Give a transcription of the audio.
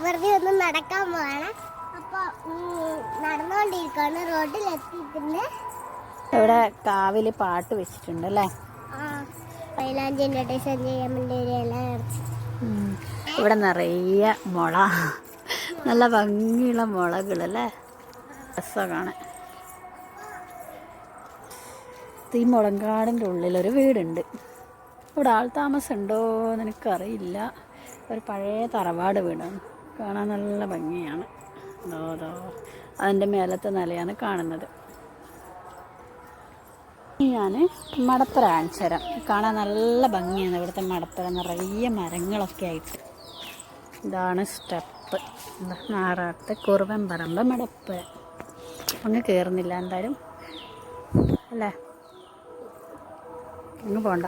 വെറുതെ ഒന്ന് നടക്കാൻ പോവാണ്. അപ്പൊ നടന്നുകൊണ്ടിരിക്കുകയാണ്. റോഡിലെത്തിയിട്ടുണ്ട്. ഇവിടെ കാവില് പാട്ട് വെച്ചിട്ടുണ്ട് അല്ലേ? മൈലാഞ്ചിന്റെ ഡിസൈൻ ചെയ്യാൻ വേണ്ടി എല്ലാം. ഇവിടെ നിറയെ മുള, നല്ല ഭംഗിയുള്ള മുളകളല്ലേ, രസമാണ് കാണാൻ. ഈ മുളങ്കാടിൻ്റെ ഉള്ളിലൊരു വീടുണ്ട്. ഇവിടെ ആൾ താമസം ഉണ്ടോയെന്ന് എനിക്കറിയില്ല. ഒരു പഴയ തറവാട് വീടാണ്, കാണാൻ നല്ല ഭംഗിയാണ്. അതോ അതിൻ്റെ മേലത്തെ നിലയാണ് കാണുന്നത്. ഞാൻ മടത്തറ കാണിച്ചു തരാം. കാണാൻ നല്ല ഭംഗിയാണ് ഇവിടുത്തെ മടത്തറ, നിറയെ മരങ്ങളൊക്കെ ആയിട്ട്. ഇതാണ് സ്റ്റെപ്പ്. നാറാട്ട് കുറുവൻ പറമ്പ് മടപ്പ്. അങ്ങ് കയറുന്നില്ല എന്തായാലും അല്ലേ, അങ്ങ് പോണ്ട.